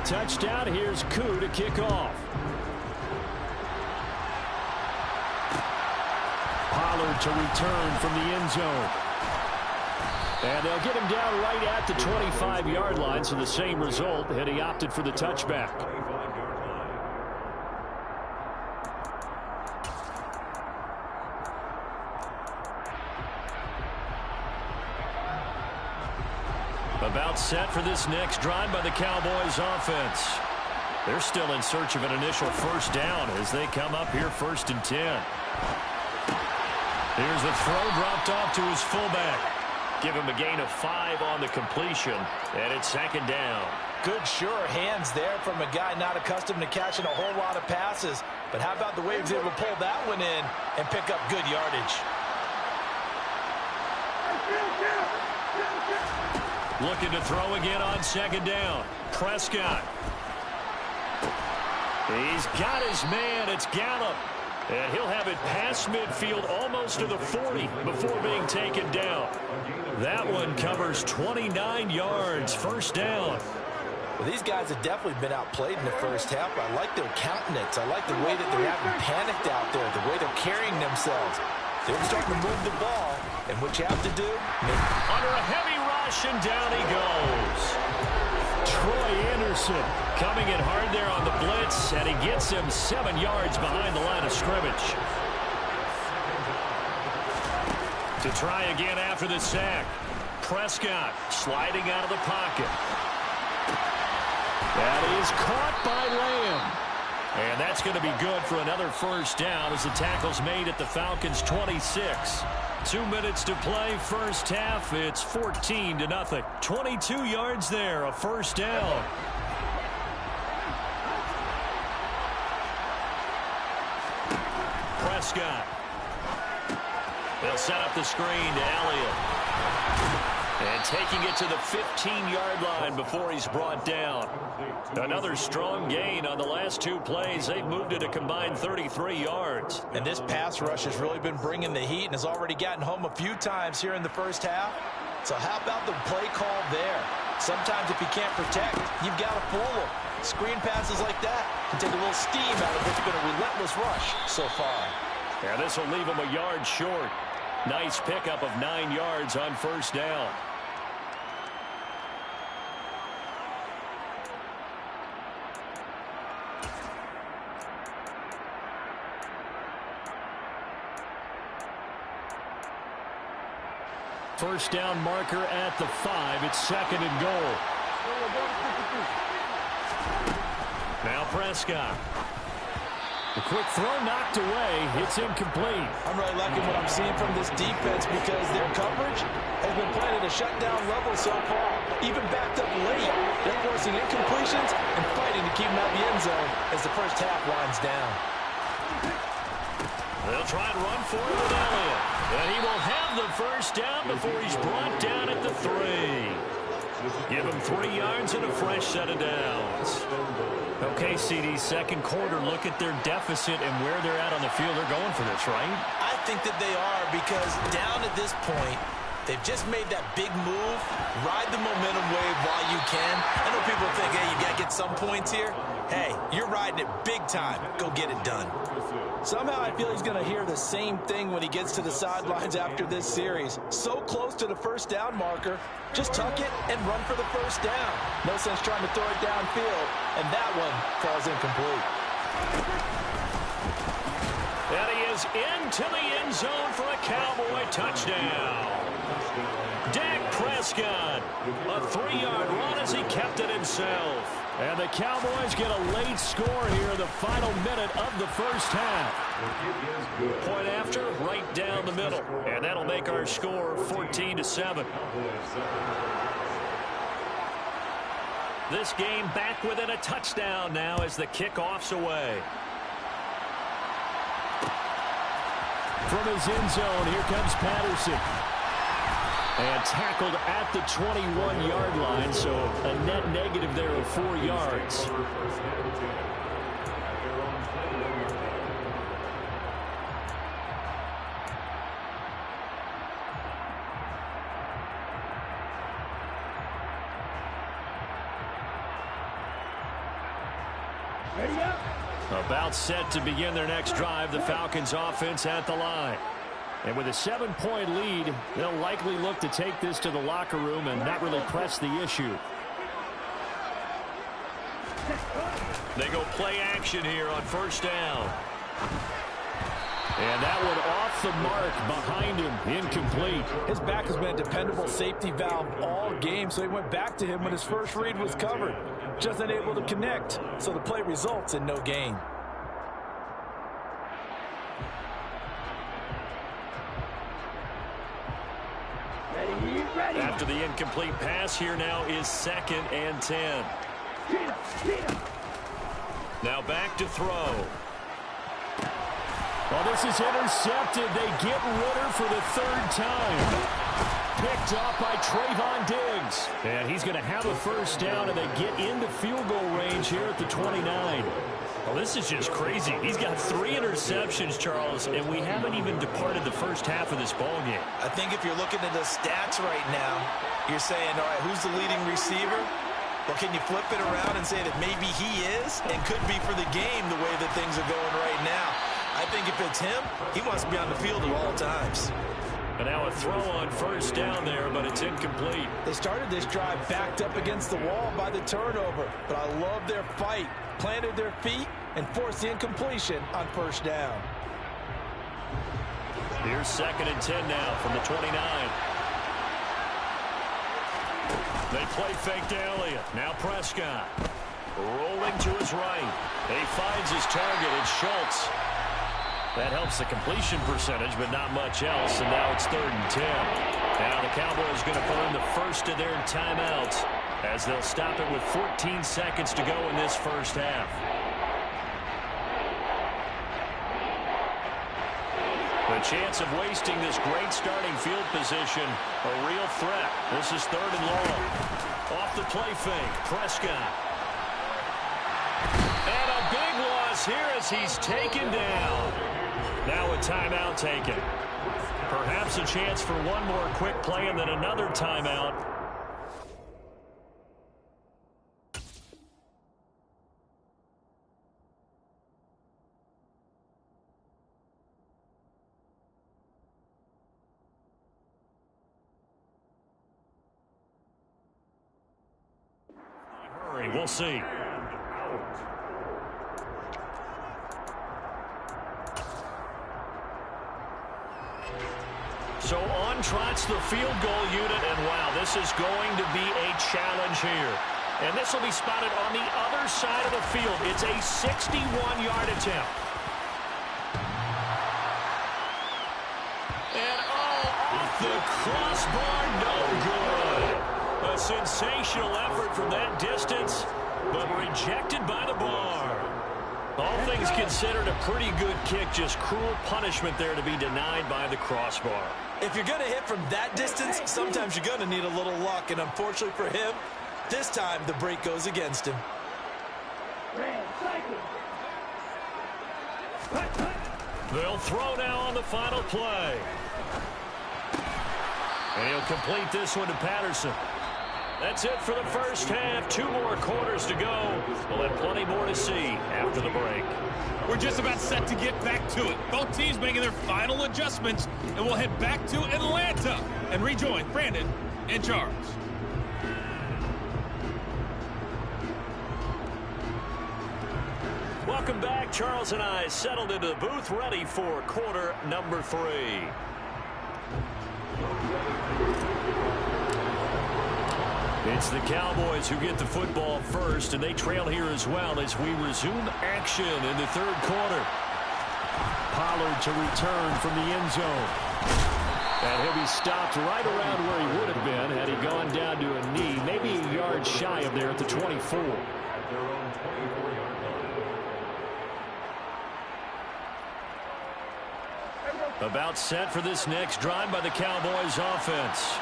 touchdown. Here's Koo to kick off. Pollard to return from the end zone. And they'll get him down right at the 25-yard line, so the same result, and he opted for the touchback. About set for this next drive by the Cowboys offense. They're still in search of an initial first down as they come up here 1st and 10. Here's the throw dropped off to his fullback. Give him a gain of 5 on the completion, and it's 2nd down. Good sure hands there from a guy not accustomed to catching a whole lot of passes. But how about the way he was able to pull that one in and pick up good yardage? Looking to throw again on 2nd down. Prescott. He's got his man. It's Gallup. And he'll have it past midfield almost to the 40 before being taken down. That one covers 29 yards. 1st down. Well, these guys have definitely been outplayed in the first half. I like their countenance. I like the way that they haven't panicked out there, the way they're carrying themselves. They're starting to move the ball. And what you have to do? Under a heavy rush, and down he goes. Troy Anderson coming in hard there on the blitz, and he gets him 7 yards behind the line of scrimmage. To try again after the sack. Prescott sliding out of the pocket. That is caught by Lamb. And that's going to be good for another 1st down as the tackle's made at the Falcons' 26. 2 minutes to play, 1st half. It's 14-0. 22 yards there, a 1st down. Prescott. They'll set up the screen to Elliott. And taking it to the 15-yard line before he's brought down. Another strong gain on the last 2 plays. They've moved it a combined 33 yards. And this pass rush has really been bringing the heat and has already gotten home a few times here in the first half. So how about the play call there? Sometimes if you can't protect, you've got to fool them. Screen passes like that can take a little steam out of what's been a relentless rush so far. Yeah, this will leave him a yard short. Nice pickup of 9 yards on 1st down. First down marker at the 5. It's 2nd and goal. Now Prescott. The quick throw knocked away. It's incomplete. I'm really liking what I'm seeing from this defense because their coverage has been playing at a shutdown level so far. Even backed up late, they're forcing incompletions and fighting to keep them out of the end zone as the first half winds down. They'll try and run for it with Elliott. And he will have the 1st down before he's brought down at the 3. Give him 3 yards and a fresh set of downs. Okay, CD, 2nd quarter. Look at their deficit and where they're at on the field. They're going for this, right? I think that they are because down at this point, they've just made that big move. Ride the momentum wave while you can. I know people think, hey, you got to get some points here. Hey, you're riding it big time. Go get it done. Somehow I feel he's going to hear the same thing when he gets to the sidelines after this series. So close to the 1st down marker. Just tuck it and run for the 1st down. No sense trying to throw it downfield. And that one falls incomplete. And he is into the end zone for a Cowboy touchdown. Dak Prescott, a 3-yard run as he kept it himself. And the Cowboys get a late score here in the final minute of the 1st half. Point after, right down the middle. And that'll make our score 14-7. This game back within a touchdown now as the kickoff's away. From his end zone, here comes Patterson. And tackled at the 21-yard line, so a net negative there of 4 yards. About set to begin their next drive, the Falcons offense at the line. And with a 7-point lead, they'll likely look to take this to the locker room and not really press the issue. They go play action here on first down. And that one off the mark behind him, incomplete. His back has been a dependable safety valve all game, so he went back to him when his first read was covered. Just unable to connect, so the play results in no gain. After the incomplete pass, here now is 2nd and 10. Now back to throw. Well, this is intercepted. They get Ritter for the 3rd time. Picked off by Trayvon Diggs. And he's going to have a first down, and they get into field goal range here at the 29. Well, this is just crazy. He's got 3 interceptions, Charles, and we haven't even departed the first half of this ball game. I think if you're looking at the stats right now, you're saying, all right, who's the leading receiver? Well, can you flip it around and say that maybe he is and could be for the game the way that things are going right now? I think if it's him, he wants to be on the field at all times. And now a throw on first down there, but it's incomplete. They started this drive backed up against the wall by the turnover, but I love their fight. Planted their feet and forced the incompletion on first down. Here's 2nd and 10 now from the 29. They play fake to Elliott. Now Prescott. Rolling to his right. He finds his target. It's Schultz. That helps the completion percentage, but not much else. And now it's 3rd and 10. Now the Cowboys going to burn the first of their timeouts as they'll stop it with 14 seconds to go in this first half. The chance of wasting this great starting field position, a real threat. This is 3rd and long. Off the play fake, Prescott. And a big loss here as he's taken down. Now a timeout taken. Perhaps a chance for one more quick play and then another timeout. Hurry, we'll see. So on trots the field goal unit, and wow, this is going to be a challenge here. And this will be spotted on the other side of the field. It's a 61-yard attempt. And off the crossbar, no good. A sensational effort from that distance, but rejected by the bar. All things considered, a pretty good kick, just cruel punishment there to be denied by the crossbar. If you're going to hit from that distance, sometimes you're going to need a little luck, and unfortunately for him, this time the break goes against him. They'll throw now on the final play. And he'll complete this one to Patterson. That's it for the first half. 2 more quarters to go. We'll have plenty more to see after the break. We're just about set to get back to it. Both teams making their final adjustments, and we'll head back to Atlanta and rejoin Brandon and Charles. Welcome back. Charles and I settled into the booth, ready for quarter number 3. It's the Cowboys who get the football first, and they trail here as well as we resume action in the 3rd quarter. Pollard to return from the end zone. And he'll be stopped right around where he would have been had he gone down to a knee, maybe a yard shy of there at the 24. About set for this next drive by the Cowboys offense.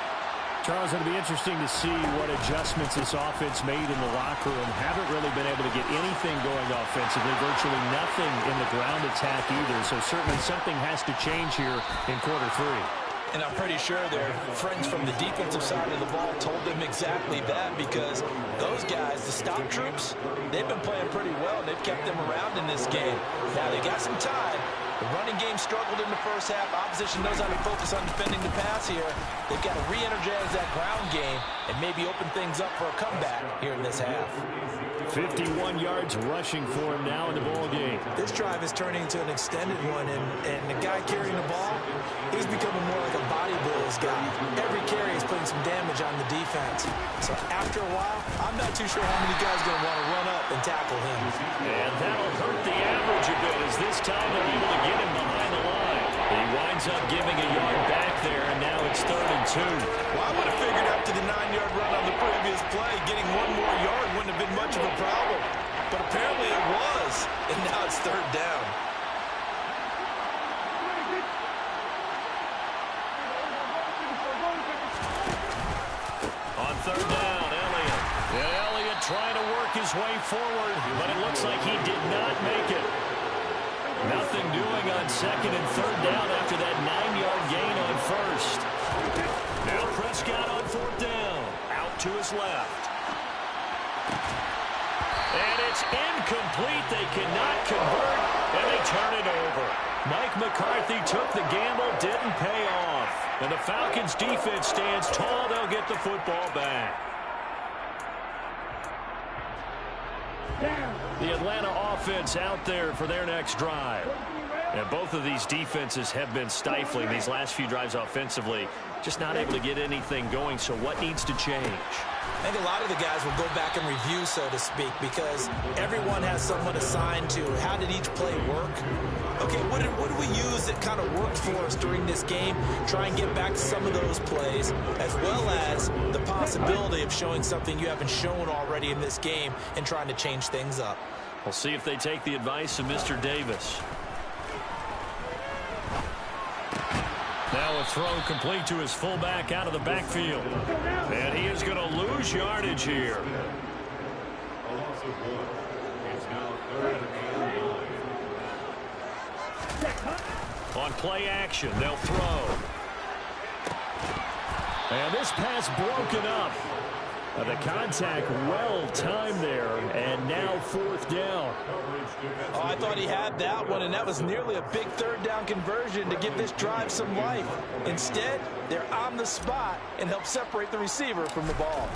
Charles, it'll be interesting to see what adjustments this offense made in the locker room. Haven't really been able to get anything going offensively, virtually nothing in the ground attack either. So certainly something has to change here in quarter 3. And I'm pretty sure their friends from the defensive side of the ball told them exactly that, because those guys, the stop troops, they've been playing pretty well, and they've kept them around in this game. Now, they got some time. The running game struggled in the first half. Opposition knows how to focus on defending the pass here. They've got to re-energize that ground game and maybe open things up for a comeback here in this half. 51 yards rushing for him now in the ball game. This drive is turning into an extended one, and the guy carrying the ball, he's becoming more like a body blows guy. Every carry is putting some damage on the defense. So after a while, I'm not too sure how many guys are going to want to run up and tackle him. And that'll hurt the average a bit, as this time they'll be able to get him behind the line. He winds up giving a yard back there, and now it's 3rd and 2. Well, I would have figured after the 9-yard run on the previous play, getting one more yard wouldn't have been much of a problem. But apparently it was, and now it's 3rd down. On 3rd down, Elliott. And Elliott trying to work his way forward, but it looks like he did not make it. Nothing doing on 2nd and 3rd down after that 9-yard gain on 1st. Now Prescott on 4th down. Out to his left. And it's incomplete. They cannot convert, and they turn it over. Mike McCarthy took the gamble, didn't pay off. And the Falcons' defense stands tall. They'll get the football back. The Atlanta offense out there for their next drive. And both of these defenses have been stifling these last few drives offensively. Just not able to get anything going, so what needs to change? I think a lot of the guys will go back and review, so to speak, because everyone has someone assigned to how did each play work. Okay, what did we use that kind of worked for us during this game? Try and get back to some of those plays, as well as the possibility of showing something you haven't shown already in this game and trying to change things up. We'll see if they take the advice of Mr. Davis. Now a throw complete to his fullback out of the backfield. And he is going to lose yardage here. On play action, they'll throw. And this pass broken up. The contact well timed there, and now 4th down. Oh, I thought he had that one, and that was nearly a big 3rd down conversion to give this drive some life. Instead, they're on the spot and help separate the receiver from the ball.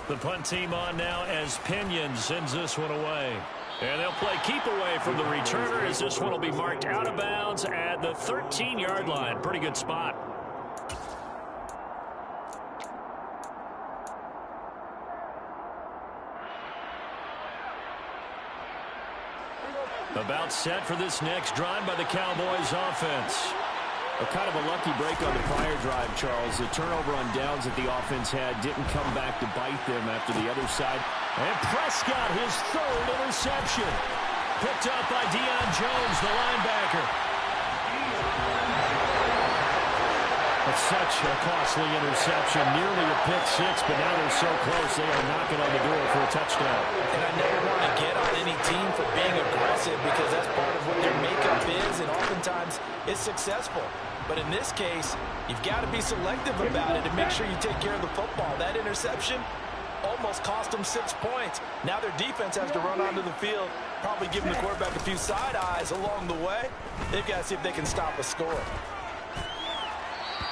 The punt team on now as Pinion sends this one away. And they'll play keep away from the returner, as this one will be marked out of bounds at the 13-yard line. Pretty good spot. About set for this next drive by the Cowboys offense. Kind of a lucky break on the prior drive, Charles. The turnover on downs that the offense had didn't come back to bite them after the other side. And Prescott, his 3rd interception. Picked up by Deion Jones, the linebacker. It's such a costly interception. Nearly a pick 6, but now they're so close they are knocking on the door for a touchdown. And I never want to get on any team for being aggressive, because that's part of what their makeup is, and oftentimes it's successful. But in this case, you've got to be selective about it and make sure you take care of the football. That interception almost cost them 6 points. Now their defense has to run onto the field, probably giving the quarterback a few side eyes along the way. They've got to see if they can stop a score.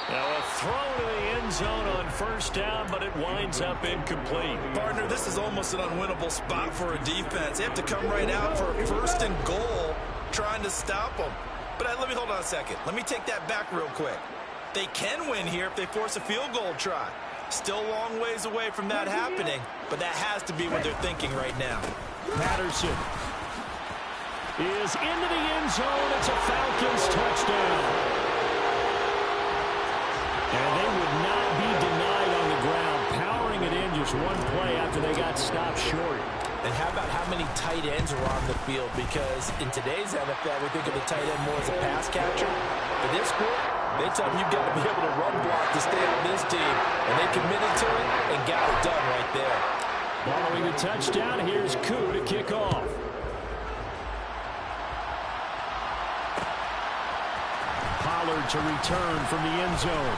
Now a throw to the end zone on 1st down, but it winds up incomplete. Partner, this is almost an unwinnable spot for a defense. They have to come right out for a 1st and goal, trying to stop them. But let me hold on a second. Let me take that back real quick. They can win here if they force a field goal try. Still a long ways away from that happening, but that has to be what they're thinking right now. Patterson is into the end zone. It's a Falcons touchdown. And they would not be denied on the ground, powering it in just one play after they got stopped short. And how about how many tight ends are on the field? Because in today's NFL, we think of the tight end more as a pass catcher. For this group, they tell them you've got to be able to run block to stay on this team. And they committed to it and got it done right there. Following the touchdown, here's Koo to kick off. Pollard to return from the end zone.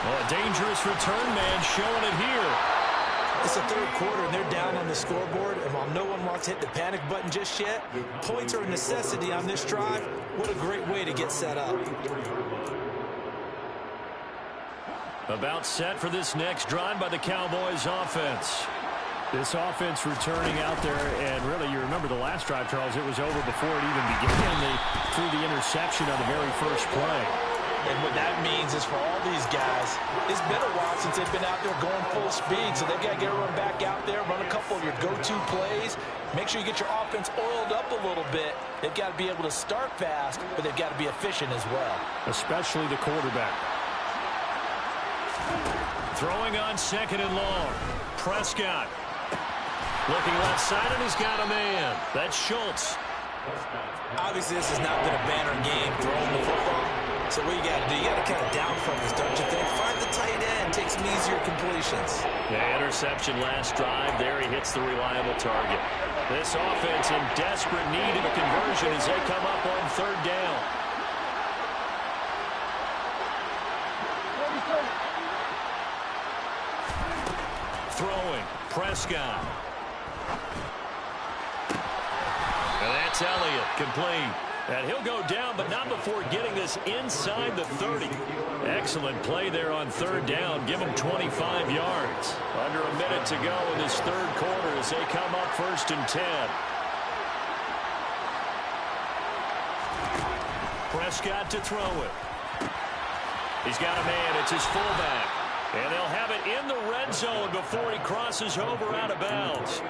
Well, a dangerous return man showing it here. It's the third quarter, and they're down on the scoreboard. And while no one wants to hit the panic button just yet, points are a necessity on this drive. What a great way to get set up. About set for this next drive by the Cowboys offense. This offense returning out there, and really, you remember the last drive, Charles, it was over before it even began. They threw the interception on the very first play. And what that means is for all these guys, it's been a while since they've been out there going full speed, so they've got to get everyone back out there, run a couple of your go-to plays, make sure you get your offense oiled up a little bit. They've got to be able to start fast, but they've got to be efficient as well. Especially the quarterback. Throwing on second and long. Prescott. Looking left side, and he's got a man. That's Schultz. Obviously, this has not been a banner game throwing the football. So what you got to do, you got to kind of down focus, don't you think? Find the tight end, take some easier completions. Yeah, interception last drive. There he hits the reliable target. This offense in desperate need of a conversion as they come up on third down. Throwing, Prescott. And that's Elliott, complete. And he'll go down, but not before getting this inside the 30. Excellent play there on third down. Give him 25 yards. Under a minute to go in this third quarter as they come up 1st and 10. Prescott to throw it. He's got a man. It's his fullback. And they'll have it in the red zone before he crosses over out of bounds.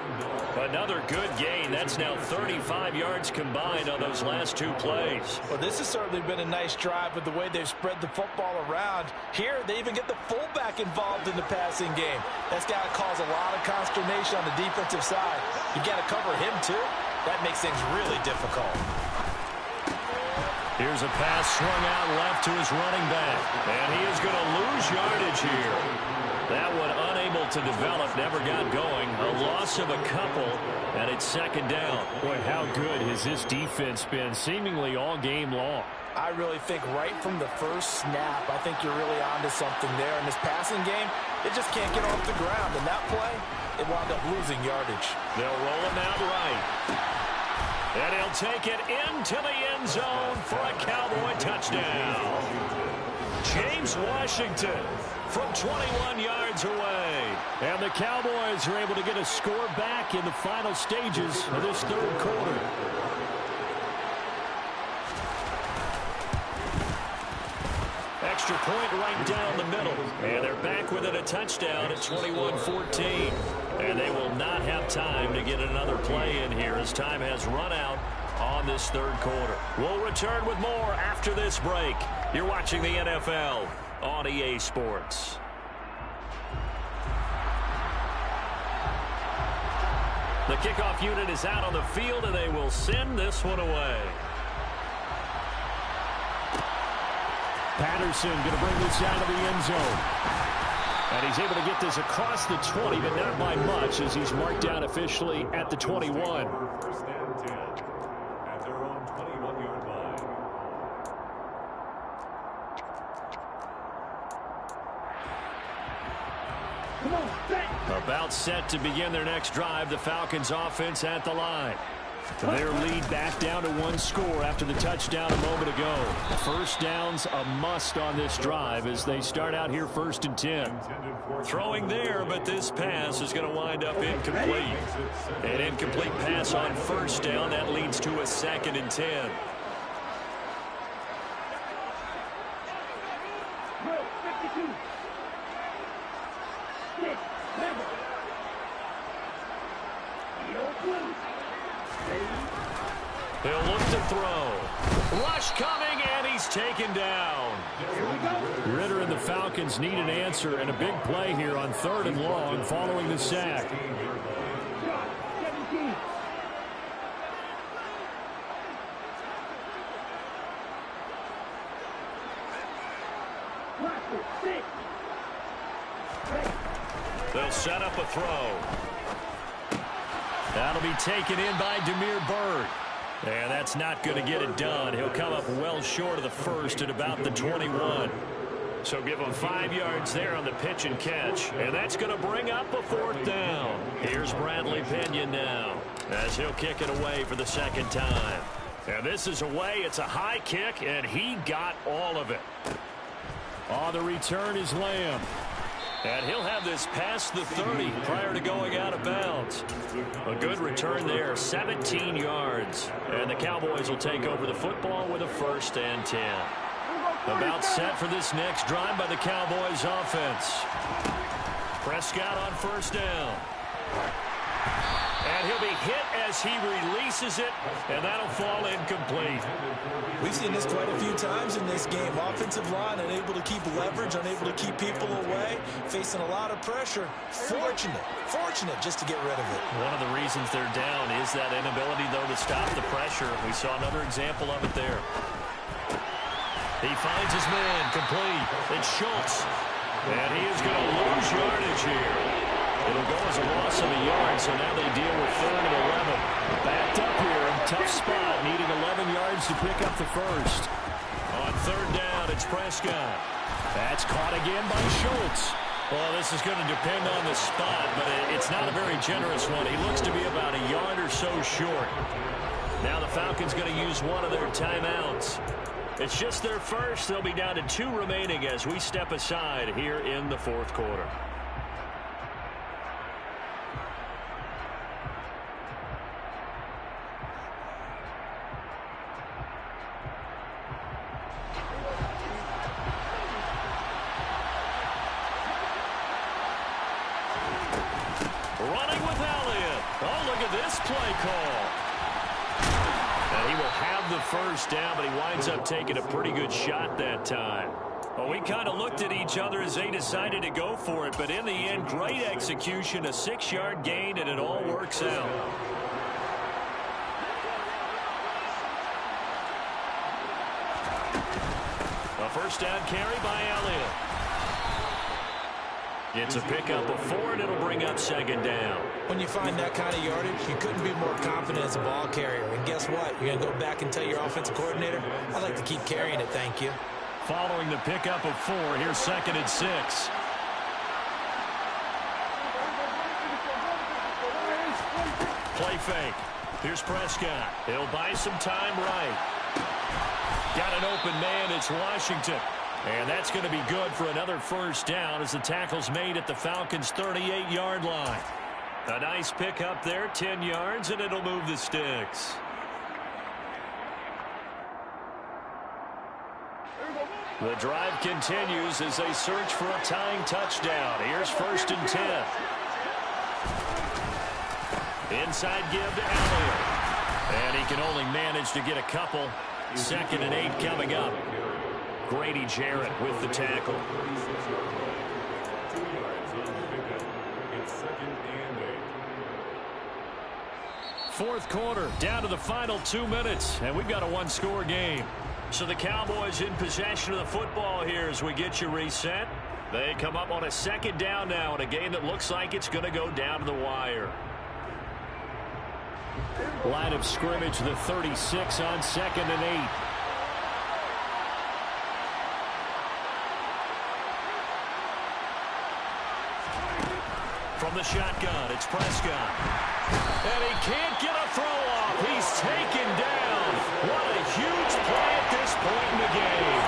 Another good gain. That's now 35 yards combined on those last two plays. Well, this has certainly been a nice drive with the way they've spread the football around. Here, they even get the fullback involved in the passing game. That's got to cause a lot of consternation on the defensive side. You got to cover him, too. That makes things really difficult. Here's a pass swung out left to his running back. And he is going to lose yardage here. That one unable to develop, never got going. A loss of a couple, and it's second down. Boy, how good has this defense been seemingly all game long? I really think right from the first snap, I think you're really onto something there. In this passing game, it just can't get off the ground. And that play, it wound up losing yardage. They'll roll him out right. And he'll take it into the end zone for a Cowboy touchdown. James Washington from 21 yards away. And the Cowboys are able to get a score back in the final stages of this third quarter. Extra point right down the middle. And they're back within a touchdown at 21-14. And they will not have time to get another play in here as time has run out on this third quarter. We'll return with more after this break. You're watching the NFL on EA Sports. The kickoff unit is out on the field, and they will send this one away. Patterson going to bring this out of the end zone. And he's able to get this across the 20, but not by much as he's marked down officially at the 21. First and 10 at their own 21-yard line. About set to begin their next drive, the Falcons offense at the line. Their lead back down to one score after the touchdown a moment ago. First down's a must on this drive as they start out here 1st and 10. Throwing there, but this pass is going to wind up incomplete. An incomplete pass on first down. That leads to a 2nd and 10. He'll look to throw. Rush coming, and he's taken down. Ritter and the Falcons need an answer, and a big play here on 3rd and long following the sack. They'll set up a throw. That'll be taken in by Damiere Byrd. And that's not going to get it done. He'll come up well short of the first at about the 21. So give him 5 yards there on the pitch and catch. And that's going to bring up a 4th down. Here's Bradley Pinion now as he'll kick it away for the second time. And this is away. It's a high kick, and he got all of it. On the return is Lamb. And he'll have this past the 30 prior to going out of bounds. A good return there, 17 yards. And the Cowboys will take over the football with a 1st and 10. About set for this next drive by the Cowboys offense. Prescott on 1st down. And he'll be hit as he releases it, and that'll fall incomplete. We've seen this quite a few times in this game. Offensive line unable to keep leverage, unable to keep people away, facing a lot of pressure. Fortunate just to get rid of it. One of the reasons they're down is that inability, though, to stop the pressure. We saw another example of it there. He finds his man, complete. It's Schultz, and he is going to lose yardage here. It'll go as a loss of a yard, so now they deal with 3rd and 11. Backed up here, tough spot, needing 11 yards to pick up the first. On 3rd down, it's Prescott. That's caught again by Schultz. Well, this is going to depend on the spot, but it's not a very generous one. He looks to be about a yard or so short. Now the Falcons going to use one of their timeouts. It's just their first. They'll be down to 2 remaining as we step aside here in the 4th quarter. Running with Elliott. Oh, look at this play call. And he will have the 1st down, but he winds up taking a pretty good shot that time. Well, we kind of looked at each other as they decided to go for it, but in the end, great execution, a 6-yard gain, and it all works out. A 1st down carry by Elliott. It's a pickup of 4, and it'll bring up 2nd down. When you find that kind of yardage, you couldn't be more confident as a ball carrier. And guess what? You're going to go back and tell your offensive coordinator, I'd like to keep carrying it, thank you. Following the pickup of 4, here's 2nd and 6. Play fake. Here's Prescott. He'll buy some time right. Got an open man. It's Washington. And that's going to be good for another 1st down as the tackle's made at the Falcons' 38-yard line. A nice pickup there, 10 yards, and it'll move the sticks. The drive continues as they search for a tying touchdown. Here's 1st and 10. Inside give to Elliott. And he can only manage to get a couple. 2nd and 8 coming up. Grady Jarrett with the tackle. 2 yards on the pickup. It's 2nd and 8. 4th quarter, down to the final 2 minutes, and we've got a 1-score game. So the Cowboys in possession of the football here as we get you reset. They come up on a 2nd down now in a game that looks like it's going to go down to the wire. Line of scrimmage, the 36 on 2nd and 8. From the shotgun, it's Prescott. And he can't get a throw off. He's taken down. What a huge play at this point in the game.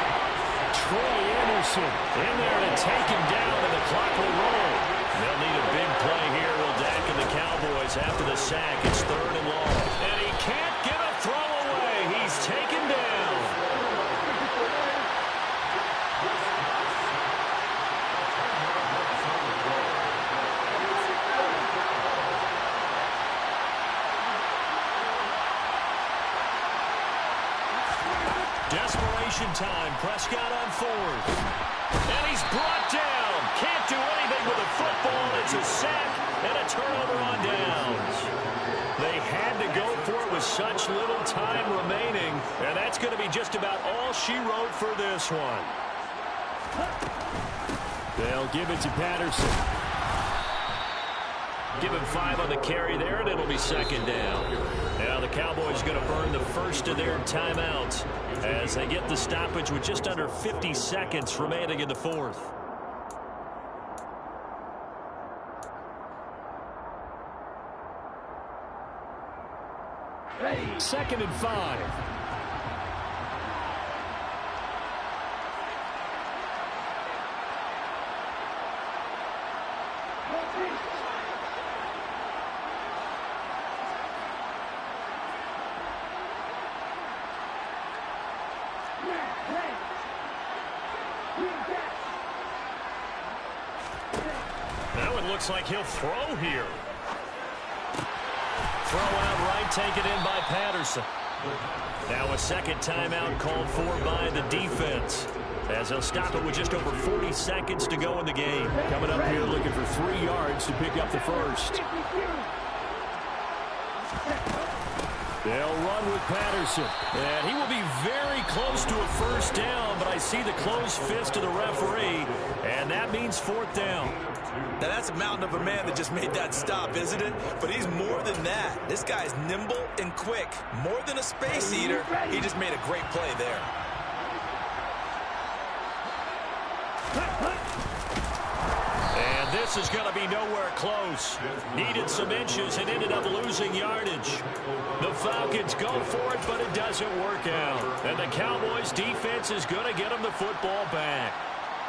Troy Anderson in there to take him down, and the clock will roll. They'll need a big play here. Will Dak and the Cowboys after the sack. It's 3rd and long. And he can't get a throw away. He's taken down. Desperation time. Prescott on 4th. And he's brought down. Can't do anything with the football. It's a sack and a turnover on downs. They had to go for it with such little time remaining. And that's going to be just about all she wrote for this one. They'll give it to Patterson. Give him 5 on the carry there, and it'll be second down. Now the Cowboys going to burn the first of their timeouts as they get the stoppage with just under 50 seconds remaining in the fourth. Second and 5. Now it looks like he'll throw here. Throw out right, taken in by Patterson. Now a second timeout called for by the defense, as they'll stop it with just over 40 seconds to go in the game. Coming up here looking for 3 yards to pick up the first. They'll run with Patterson. And he will be very close to a first down, but I see the closed fist of the referee, and that means fourth down. Now, that's a mountain of a man that just made that stop, isn't it? But he's more than that. This guy's nimble and quick. More than a space eater, he just made a great play there. And this is going to be nowhere close. Needed some inches and ended up losing yardage. The Falcons go for it, but it doesn't work out. And the Cowboys defense is going to get them the football back.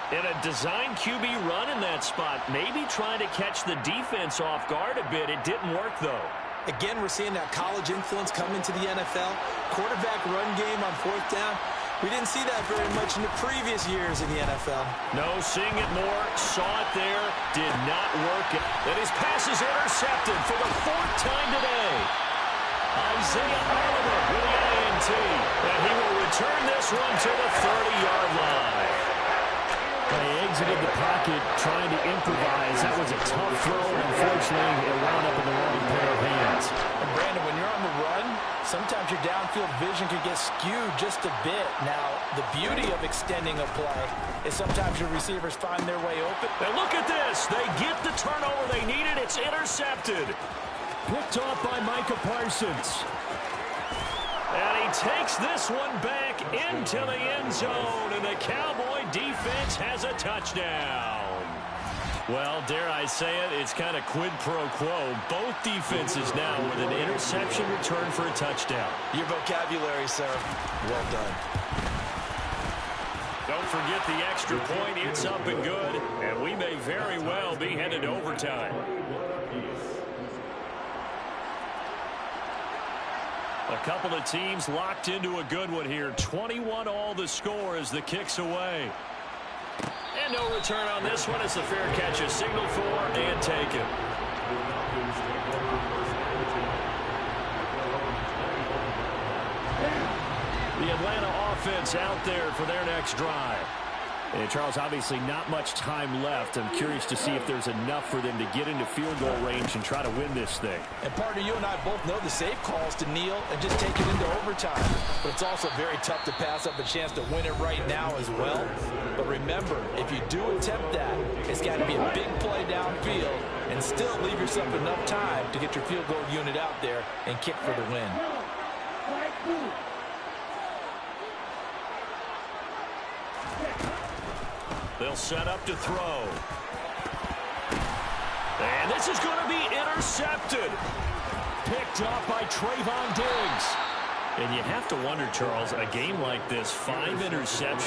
In a design QB run in that spot, maybe trying to catch the defense off guard a bit. It didn't work, though. Again, we're seeing that college influence come into the NFL. Quarterback run game on fourth down. We didn't see that very much in the previous years in the NFL. No, seeing it more. Saw it there. Did not work. And his pass is intercepted for the 4th time today. Isaiah Oliver with the INT. And he will return this one to the 30-yard line. They exited the pocket trying to improvise. That was a tough throw, and unfortunately, it wound up in the wrong pair of hands. And Brandon, when you're on the run, sometimes your downfield vision can get skewed just a bit. Now, the beauty of extending a play is sometimes your receivers find their way open. And look at this. They get the turnover they needed. It's intercepted. Picked off by Micah Parsons. And he takes this one back into the end zone, and the Cowboy defense has a touchdown. Well, dare I say it, it's kind of quid pro quo. Both defenses now with an interception return for a touchdown. Your vocabulary, sir. Well done. Don't forget the extra point. It's up and good, and we may very well be headed to overtime. A couple of teams locked into a good one here. 21-all the score as the kick's away. And no return on this one as the fair catch is signaled for and taken. The Atlanta offense out there for their next drive. And Charles, obviously not much time left. I'm curious to see if there's enough for them to get into field goal range and try to win this thing. And partner, you and I both know the safe calls to kneel and just take it into overtime. But it's also very tough to pass up a chance to win it right now as well. But remember, if you do attempt that, it's got to be a big play downfield and still leave yourself enough time to get your field goal unit out there and kick for the win. They'll set up to throw. And this is going to be intercepted. Picked off by Trayvon Diggs. And you have to wonder, Charles, a game like this, 5 interceptions.